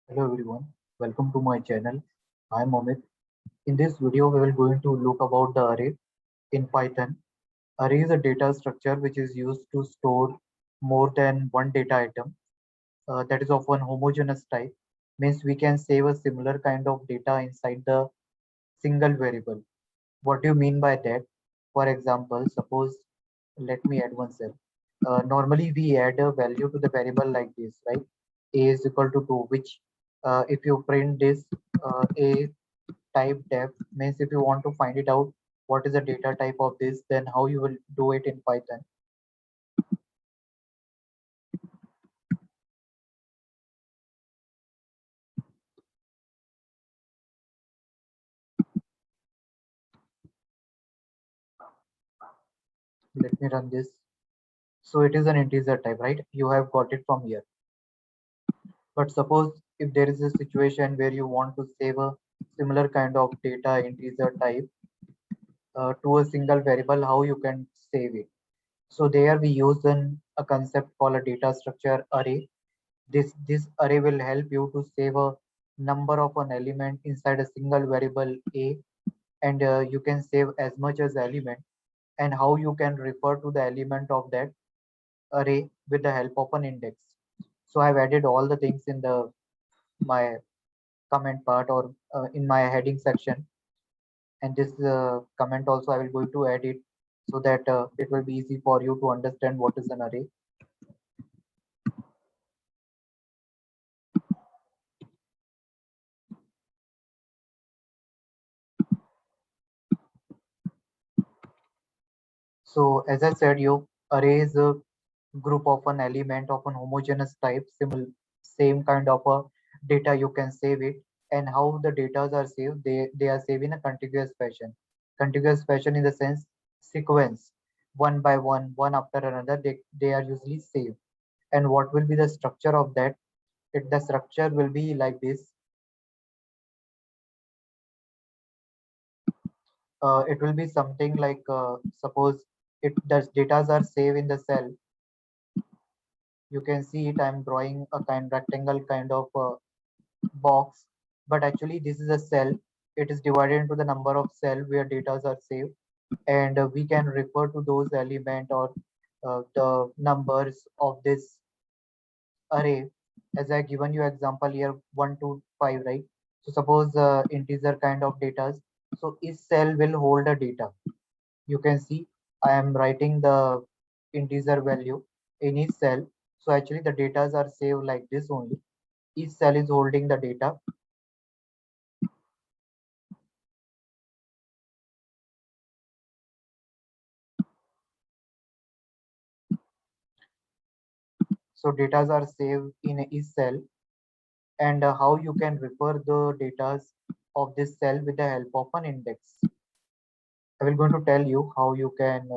Hello everyone, welcome to my channel. I am Amit. In this video, we will going to look about the array in Python. Array is a data structure which is used to store more than one data item that is of one homogeneous type. Means we can save a similar kind of data inside the single variable. What do you mean by that? For example, suppose let me add one cell. Normally we add a value to the variable like this, right? A is equal to 2, which if you print this a type def means if you want to find it out what is the data type of this, then how you will do it in Python. Let me run this. So it is an integer type, right? You have got it from here. But suppose if there is a situation where you want to save a similar kind of data integer type to a single variable, how you can save it? So there we use a concept called a data structure array. This array will help you to save a number of an element inside a single variable a, and you can save as much as element, and how you can refer to the element of that array with the help of an index. So I've added all the things in the my comment part or in my heading section, and this comment also I will going to add it so that it will be easy for you to understand what is an array. So as I said, you array is a group of an element of an homogeneous type, same kind of a data you can save it. And how the data are saved, they are saved in a contiguous fashion. Contiguous fashion in the sense sequence, one by one after another, they are usually saved. And what will be the structure of that? The structure will be like this. It will be something like suppose it the data are saved in the cell. You can see it, I'm drawing a kind rectangle kind of box, but actually this is a cell. It is divided into the number of cell where data are saved, and we can refer to those element or the numbers of this array as I given you example here 1 to 5, right? So suppose integer kind of data, so each cell will hold a data. You can see I am writing the integer value in each cell. So actually the data are saved like this only. Each cell is holding the data. So data are saved in each cell, and how you can refer the data of this cell with the help of an index. I will going to tell you how you can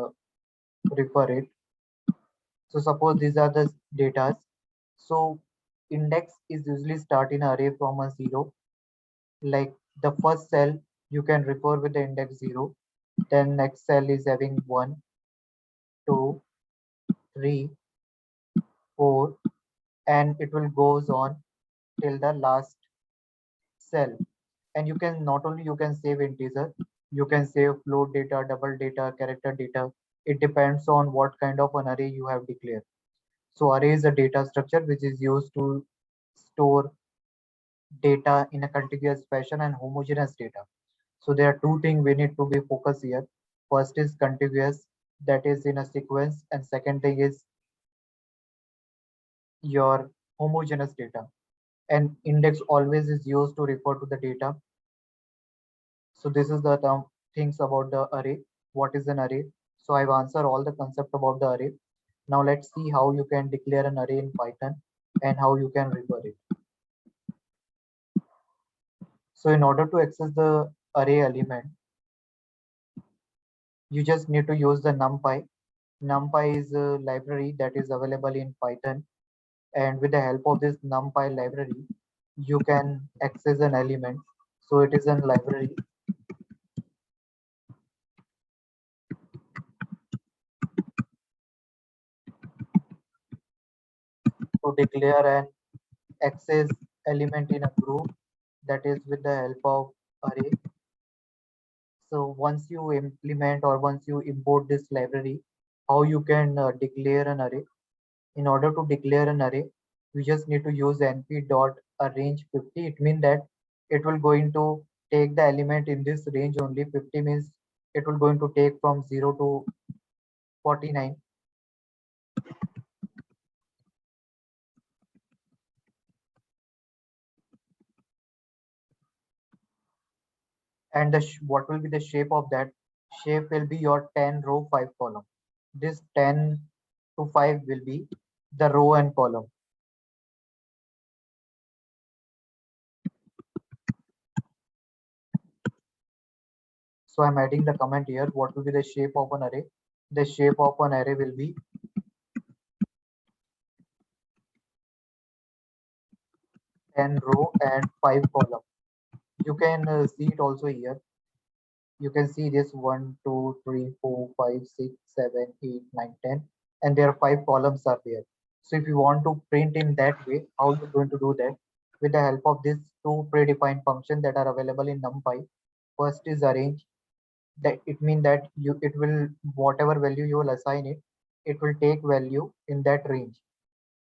refer it. So suppose these are the data. So index is usually start in array from a zero. Like the first cell you can refer with the index zero. Then next cell is having 1, 2, 3, 4, and it will goes on till the last cell. And you can not only you can save integer, you can save float data, double data, character data. It depends on what kind of an array you have declared. So array is a data structure which is used to store data in a contiguous fashion and homogeneous data. So there are two things we need to be focused here. First is contiguous, that is in a sequence, and second thing is your homogeneous data. And index always is used to refer to the data. So this is the things about the array. What is an array? So I've answered all the concept about the array. Now let's see how you can declare an array in Python and how you can refer it. So in order to access the array element, you just need to use the NumPy. NumPy is a library that is available in Python, and with the help of this NumPy library, you can access an element. So it is a library to declare and access element in a group, that is with the help of array. So once you implement or once you import this library, how you can declare an array. In order to declare an array, we just need to use np dot arrange 50. It means that it will going to take the element in this range only. 50 means it will going to take from 0 to 49. And what will be the shape of that? Shape will be your 10 row 5 column. This 10 to 5 will be the row and column. So I'm adding the comment here. What will be the shape of an array? The shape of an array will be 10 row and 5 column. You can see it also here. You can see this 1, 2, 3, 4, 5, 6, 7, 8, 9, 10, and there are 5 columns are there. So if you want to print in that way, how you're going to do that? With the help of these two predefined functions that are available in NumPy. First is arrange. That it means that it will, whatever value you will assign it, it will take value in that range.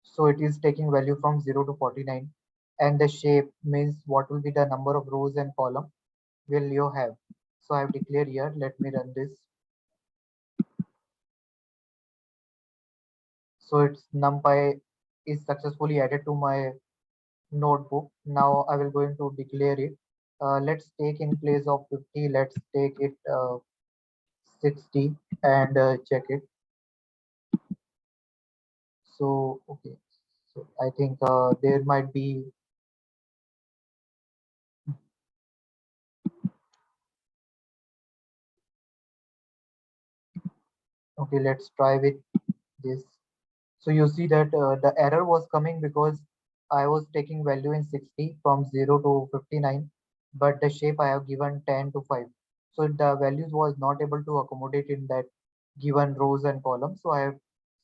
So it is taking value from 0 to 49. And the shape means what will be the number of rows and column will you have. So I have declared here. Let me run this. So it's NumPy is successfully added to my notebook. Now I will going to declare it. Let's take in place of 50. Let's take it 60 and check it. So okay. So I think there might be. Okay, let's try with this. So you see that the error was coming because I was taking value in 60 from 0 to 59, but the shape I have given 10 to 5. So the values was not able to accommodate in that given rows and columns. So I have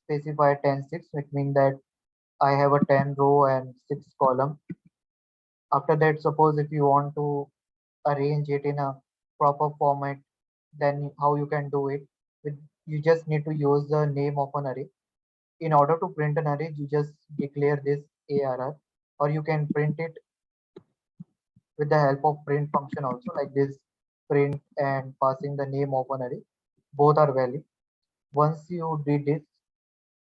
specified 10 6, which means that I have a 10 row and 6 column. After that, suppose if you want to arrange it in a proper format, then how you can do it? With, you just need to use the name of an array. In order to print an array, you just declare this ARR, or you can print it with the help of print function also, like this print and passing the name of an array. Both are valid. Once you did this,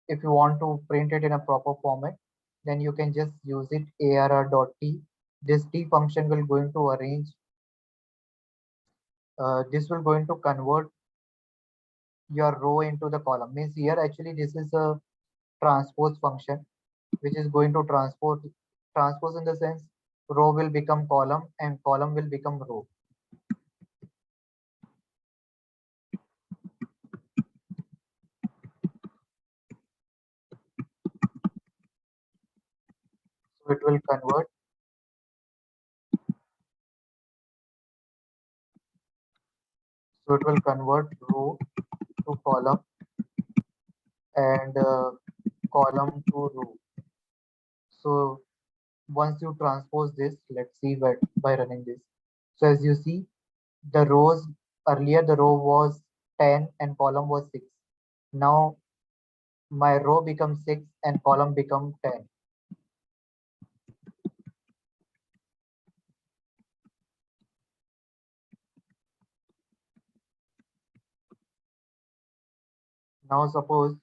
if you want to print it in a proper format, then you can just use it arr.t. This t function will going to arrange. This will going to convert your row into the column. Means here actually this is a transpose function which is going to transpose in the sense row will become column and column will become row. So it will convert. So it will convert row to column and column to row. So once you transpose this, let's see by running this. So as you see, the rows earlier the row was 10 and column was 6. Now my row becomes 6 and column become 10. Now suppose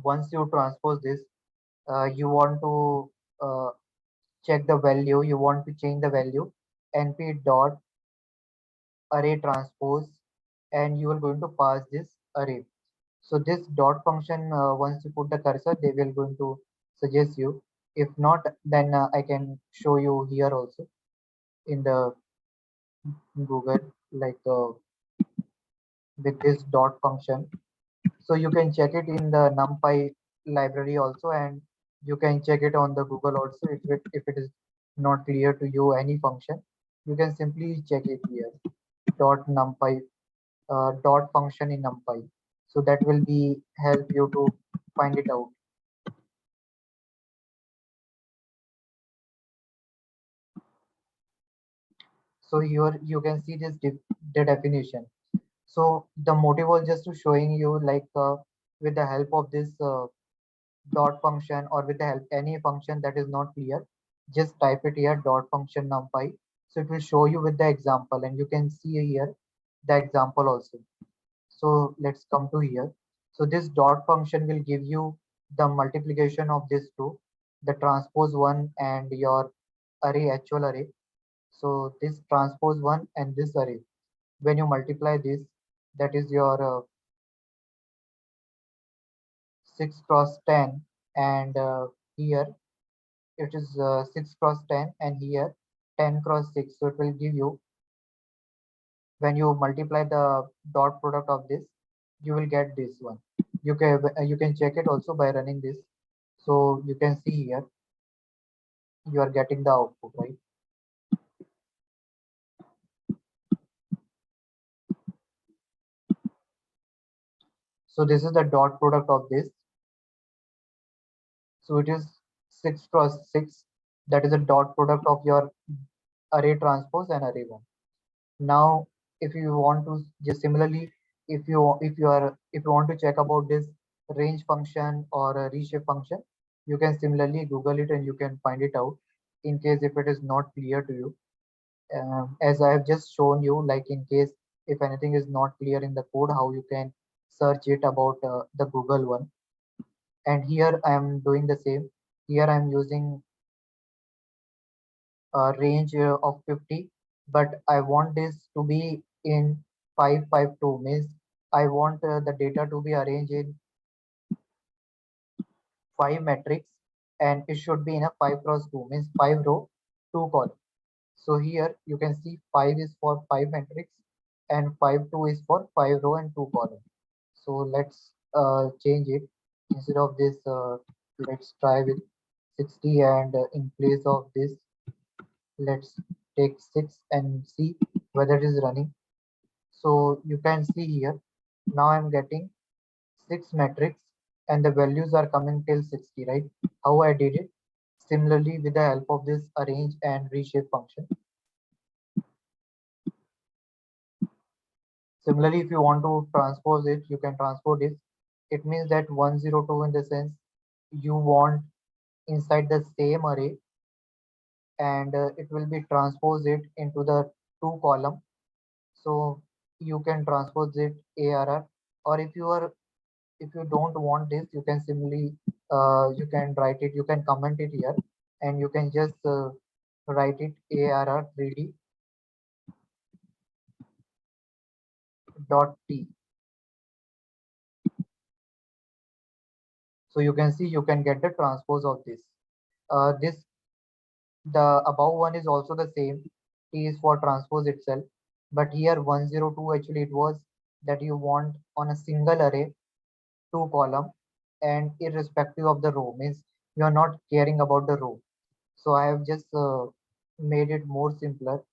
once you transpose this, you want to check the value, you want to change the value, np dot array transpose, and you are going to pass this array. So this dot function, once you put the cursor, they will going to suggest you. If not, then I can show you here also in the Google, like with this dot function. So you can check it in the NumPy library also, and you can check it on the Google also. If it is not clear to you any function, you can simply check it here. Dot NumPy dot function in NumPy. So that will be help you to find it out. So here you can see this the definition. So the motive was just to showing you like with the help of this dot function or with the help any function that is not clear, just type it here dot function numpy. So it will show you with the example and you can see here the example also. So let's come to here. So this dot function will give you the multiplication of these two, the transpose one and your array actual array. So this transpose one and this array, when you multiply this, that is your 6 cross 10 and here it is 6 cross 10 and here 10 cross 6. So it will give you, when you multiply the dot product of this, you will get this one. You can check it also by running this. So you can see here you are getting the output, right? So this is the dot product of this. So it is 6 cross 6, that is a dot product of your array transpose and array 1. Now if you want to just similarly, if you want to check about this range function or a reshape function, you can similarly google it and you can find it out in case if it is not clear to you. As I have just shown you, like in case if anything is not clear in the code, how you can search it about the Google one. And here I am doing the same. Here I am using a range of 50, but I want this to be in 552, means I want the data to be arranged in 5 matrix and it should be in a 5 cross 2, means 5 row 2 column. So here you can see 5 is for 5 matrix and 5 2 is for 5 row and 2 column. So let's change it. Instead of this, let's try with 60 and in place of this, let's take 6 and see whether it is running. So you can see here, now I'm getting 6 matrix and the values are coming till 60, right? How I did it? Similarly, with the help of this arrange and reshape function. Similarly, if you want to transpose it, you can transpose it. It means that 102 in the sense you want inside the same array and it will be transposed it into the two column. So you can transpose it ARR, or if you don't want this, you can simply you can write it, you can comment it here and you can just write it ARR 3D dot T. So you can see you can get the transpose of this. This the above one is also the same. T is for transpose itself, but here 102 actually it was that you want on a single array two column and irrespective of the row, means you are not caring about the row. So I have just made it more simpler.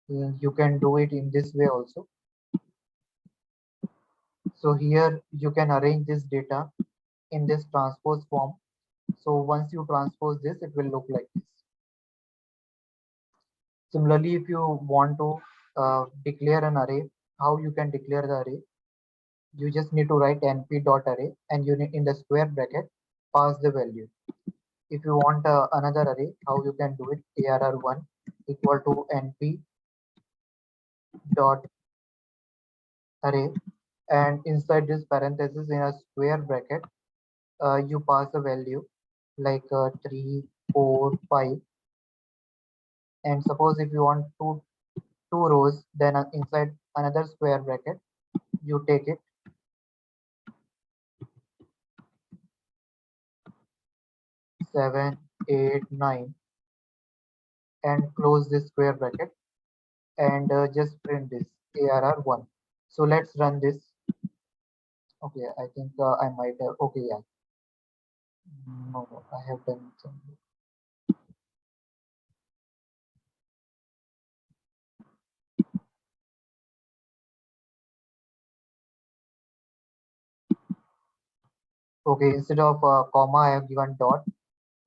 You can do it in this way also. So here you can arrange this data in this transpose form. So once you transpose this, it will look like this. Similarly, if you want to declare an array, how you can declare the array? You just need to write np.array and you need in the square bracket pass the value. If you want another array, how you can do it? ARR1 equal to np dot array, and inside this parenthesis in a square bracket, you pass a value like 3, 4, 5. And suppose if you want two rows, then inside another square bracket, you take it 7, 8, 9 and close this square bracket and just print this ARR1. So let's run this. Okay, I think I might have, okay, yeah. No, I have done something. Okay, instead of comma, I have given dot.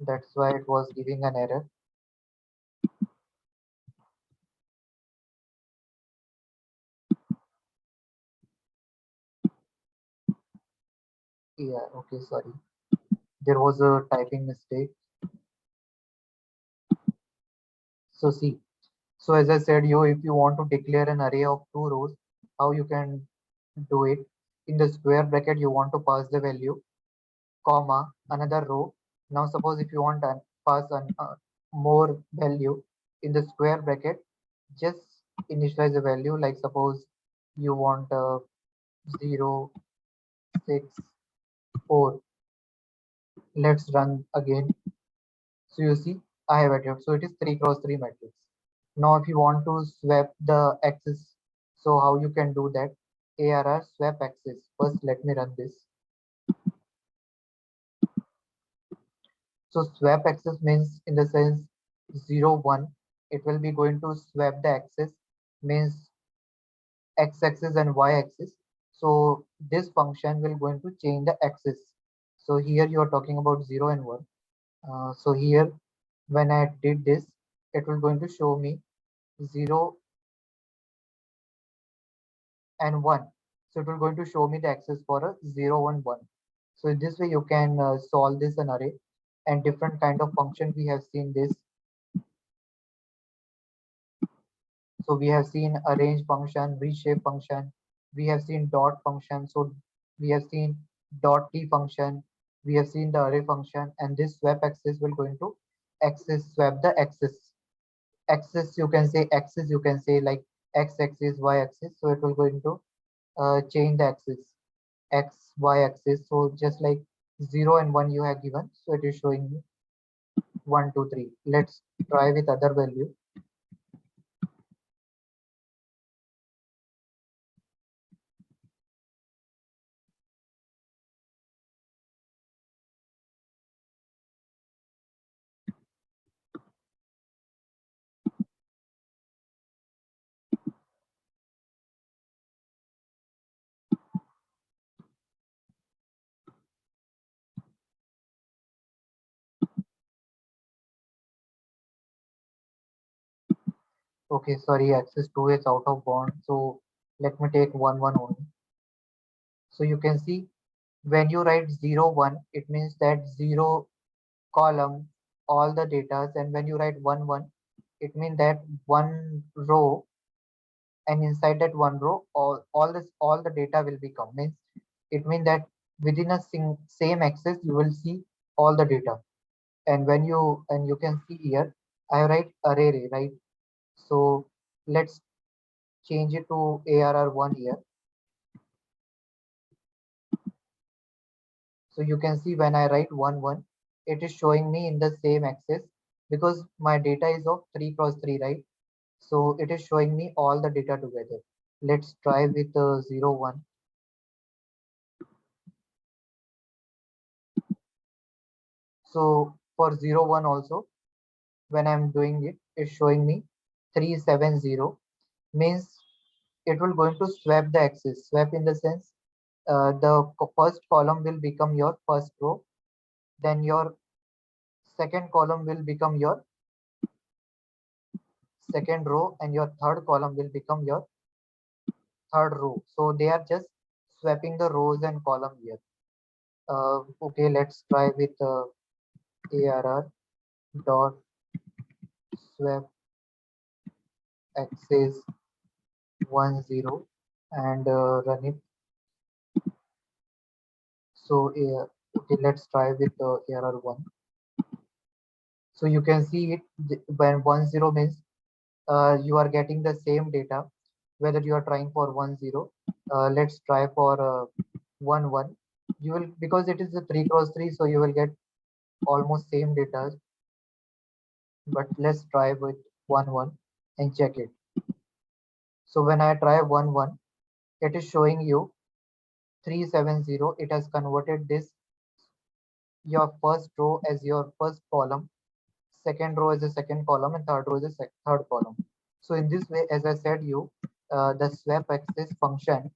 That's why it was giving an error. Yeah, okay, sorry. There was a typing mistake. So see, so as I said, if you want to declare an array of two rows, how you can do it? In the square bracket, you want to pass the value, comma, another row. Now suppose if you want to pass more value in the square bracket, just initialize a value, like suppose you want 0, 6, 4. Let's run again. So you see, I have it here. So it is 3 cross 3 matrix. Now if you want to swap the axis, so how you can do that? ARR swap axis. First let me run this. So swap axis means in the sense 0, 1. It will be going to swap the axis, means x axis and y axis. So this function will going to change the axis. So here you are talking about 0 and 1. So here when I did this, it will going to show me 0 and 1. So it will going to show me the axis for a 0 and 1. So in this way you can solve this an array, and different kind of function we have seen this. So we have seen arrange function, reshape function, we have seen dot function, so we have seen dot t function, we have seen the array function, and this swap axis will going to axis swap the axis. Axis you can say axis, you can say like x axis, y axis, so it will going to change the axis, x y axis. So just like 0 and 1 you have given, so it is showing me 1 2 3. Let's try with other value. Okay, sorry, axis 2 is out of bound, so let me take 1 1 only. So you can see when you write 0 1, it means that 0 column all the data, and when you write 1 1, it means that one row, and inside that one row all the data will become, means it means that within a same axis you will see all the data. And when you can see here I write array, right? So let's change it to ARR1 here. So you can see when I write 1 1, it is showing me in the same axis, because my data is of 3 cross 3, right? So it is showing me all the data together. Let's try with 0 1. So for 0 1 also, when I'm doing it, it's showing me 370, means it will going to swap the axis. Swap in the sense the first column will become your first row, then your second column will become your second row, and your third column will become your third row. So they are just swapping the rows and column here. Okay, let's try with ARR dot swap axis 10 and run it. So okay, let's try with ARR1. So you can see it when 10 means you are getting the same data whether you are trying for 10. Let's try for 1 1. You will, because it is a 3 cross 3, so you will get almost same data. But let's try with 1 1 and check it. So when I try 1 1, it is showing you 370. It has converted this your first row as your first column, second row is a second column, and third row is a third column. So in this way, as I said you, the swap axis function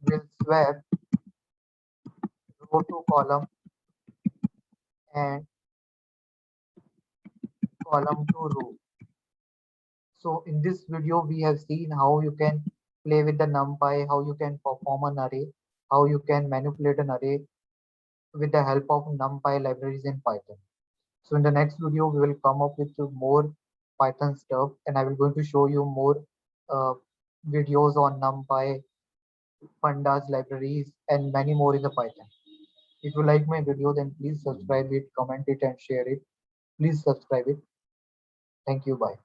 will swap row to column and column to row. So in this video, we have seen how you can play with the NumPy, how you can perform an array, how you can manipulate an array with the help of NumPy libraries in Python. So in the next video, we will come up with more Python stuff, and I will going to show you more uh, videos on NumPy, pandas, libraries, and many more in the Python. If you like my video, then please subscribe it, comment it, and share it. Please subscribe it. Thank you. Bye.